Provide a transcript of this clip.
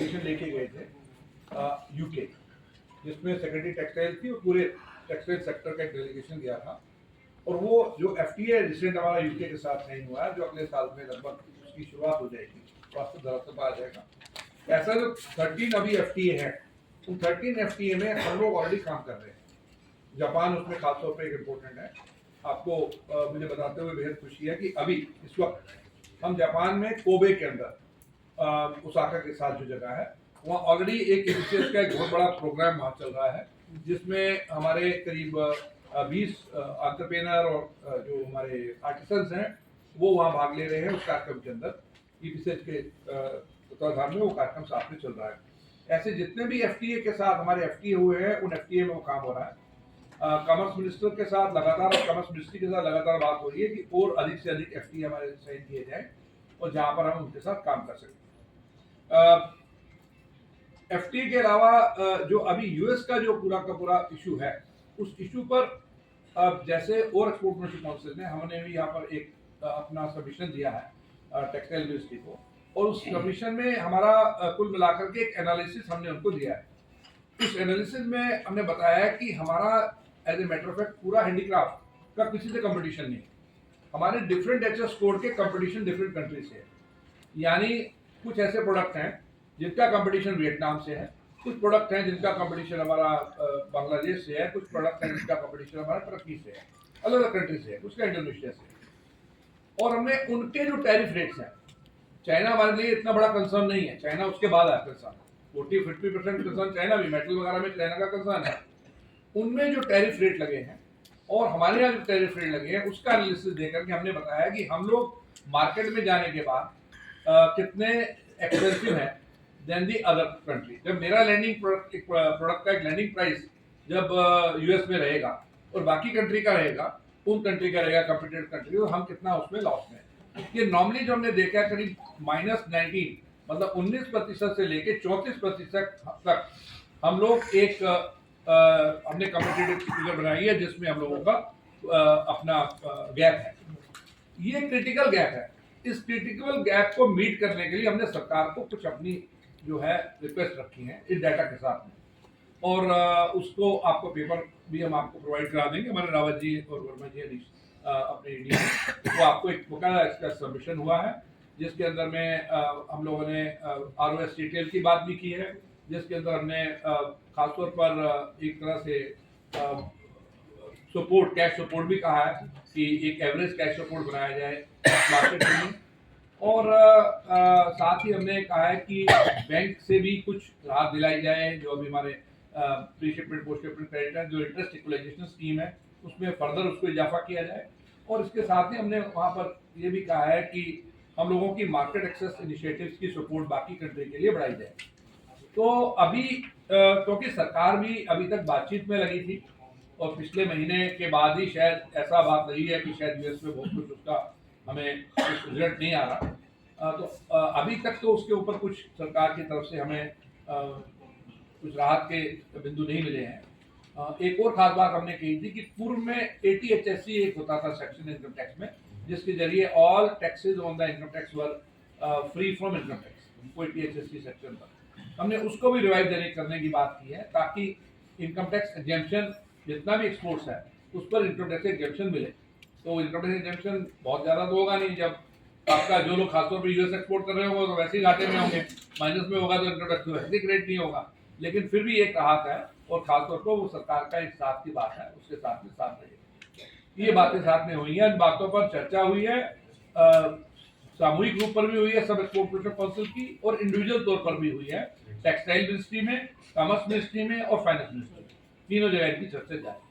Delegation लेके गए थे यूके, जिसमें सेक्रेटरी टेक्सटाइल थी और पूरे टेक्सटाइल सेक्टर का एक डेलीगेशन गया था। और वो जो FTA रिसेंट हमारा यूके के साथ साइन हुआ है, जो अगले साल में लगभग उसकी शुरुआत हो जाएगी, वास्तव दरअसल आ जाएगा। ऐसा जो 13 अभी FTA है, उन 13 FTA में हम लोग ऑलरेडी काम कर रहे हैं। जापान उसमें खासतौर पर एक इम्पोर्टेंट है। आपको मुझे बताते हुए बेहद खुशी है कि अभी इस वक्त हम जापान में कोबे के अंदर ओसाका के साथ जो जगह है, वहाँ ऑलरेडी एक इनिशिएटिव का एक बहुत बड़ा प्रोग्राम वहाँ चल रहा है, जिसमें हमारे करीब 20 एंटरप्रेन्योर और जो हमारे आर्टिसंस हैं वो वहाँ भाग ले रहे हैं उस कार्यक्रम के अंदर। ईपीसेज के तत्वाधान में वो कार्यक्रम साथ में चल रहा है। ऐसे जितने भी FTA के साथ हमारे FTA हुए हैं, उन FTA में वो काम हो रहा है। कॉमर्स मिनिस्टर के साथ लगातार और कॉमर्स मिनिस्ट्री के साथ लगातार बात हो रही है कि और अधिक से अधिक FTA हमारे साइन किए जाए और जहाँ पर हम उनके साथ काम कर सकें। FTA के अलावा जो अभी US का जो पूरा का पूरा इशू है, उस इशू पर जैसे और एक्सपोर्ट मिनिस्ट्री काउंसिल ने हमने भी यहाँ पर एक अपना सबमिशन दिया है टेक्सटाइल मिनिस्ट्री को, और उस सबमिशन में हमारा कुल मिलाकर के एक एनालिसिस हमने उनको दिया है। उस एनालिसिस में हमने बताया है कि हमारा as a matter of fact पूरा हैंडीक्राफ्ट का किसी से कंपटीशन नहीं। हमारे डिफरेंट HS कोड के कंपटीशन डिफरेंट कंट्री से है। यानी कुछ ऐसे प्रोडक्ट हैं जिनका कंपटीशन वियतनाम से है, कुछ प्रोडक्ट हैं जिनका कंपटीशन हमारा बांग्लादेश से है, कुछ प्रोडक्ट हैं जिनका कंपटीशन हमारा टर्की से है, अलग अलग कंट्री से है, कुछ का इंडोनेशिया से है। और हमने उनके जो टैरिफ रेट्स हैं, चाइना हमारे लिए इतना बड़ा कंसर्न नहीं है, चाइना उसके बाद है कंसर्न, 40-50% कंसर्न चाइना भी, मेटल वगैरह में चाइना का कंसर्न है। उनमें जो टैरिफ रेट लगे हैं और हमारे यहाँ जो टैरिफ रेट लगे हैं, उसका एनालिसिस देकर के हमने बताया कि हम लोग मार्केट में जाने के बाद कितने एक्सपेंसिव हैं देन दी अदर कंट्री। जब मेरा लैंडिंग प्रोडक्ट का एक लैंडिंग प्राइस जब US में रहेगा और बाकी कंट्री का रहेगा, उन कंट्री का रहेगा कंपटीटर कंट्री, तो हम कितना उसमें लॉस में। ये नॉर्मली जो हमने देखा करीब -19 मतलब 19% से लेके 34% तक हम लोग एक हमने कम्पिटिटिव फिगर बनाई है, जिसमें हम लोगों का अपना गैप है। ये क्रिटिकल गैप है। इस क्रिटिकल गैप को मीट करने के लिए हमने सरकार को कुछ अपनी जो है रिक्वेस्ट रखी है इस डाटा के साथ में, और उसको आपको पेपर भी हम आपको प्रोवाइड करा देंगे। हमारे रावत जी और वर्मा जी अपने इंडिया में वो आपको एक बकाया इसका सबमिशन हुआ है, जिसके अंदर में हम लोगों ने ROS डिटेल की बात भी की है, जिसके अंदर हमने खासतौर पर एक तरह से सपोर्ट, कैश सपोर्ट भी कहा है कि एक एवरेज कैश सपोर्ट बनाया जाए मार्केट में। और साथ ही हमने कहा है कि बैंक से भी कुछ राहत दिलाई जाए, जो अभी हमारे pre shipment post shipment credit है, जो इंटरेस्ट इक्वलाइजेशन स्कीम है, उसमें फर्दर उसको इजाफा किया जाए। और इसके साथ ही हमने वहाँ पर ये भी कहा है कि हम लोगों की मार्केट एक्सेस इनिशिएटिव्स की सपोर्ट बाकी कंट्री के लिए बढ़ाई जाए। तो अभी क्योंकि सरकार भी अभी तक बातचीत में लगी थी और पिछले महीने के बाद ही शायद ऐसा बात रही है कि शायद US में बहुत कुछ उसका हमें कुछ रिजल्ट नहीं आ रहा, तो अभी तक तो उसके ऊपर कुछ सरकार की तरफ से हमें कुछ राहत के बिंदु नहीं मिले हैं। एक और खास बात हमने कही थी कि पूर्व में ATHSC एक होता था सेक्शन इनकम टैक्स में, जिसके जरिए all taxes on the income tax were free from income tax, ATHSC section पर हमने उसको भी रिवाइव करने की बात की है, ताकि इनकम टैक्स एग्जेम्पशन जितना भी एक्सपोर्ट्स है उस पर इनकम टैक्स एग्जेम्पशन मिले। तो इनकम टैक्स एग्जेम्पशन बहुत ज़्यादा तो होगा नहीं, जब आपका जो लोग खासतौर पर US एक्सपोर्ट कर रहे होंगे तो वैसे ही घाटे में होंगे, माइनस में होगा तो इनकम टैक्स वैसे रेट नहीं होगा, लेकिन फिर भी एक राहत है और खासतौर पर वो सरकार का एक साथ की बात है, उसके साथ में साथ रहेगी। ये बातें साथ में हुई हैं, इन बातों पर चर्चा हुई है, सामूहिक रूप पर भी हुई है सब एक्सपोर्ट प्रोटेक्शन काउंसिल की, और इंडिविजुअल तौर पर भी हुई है टेक्सटाइल मिनिस्ट्री में, कॉमर्स मिनिस्ट्री में और फाइनेंस मिनिस्ट्री में, तीनों जगह इनकी चर्चा जारी।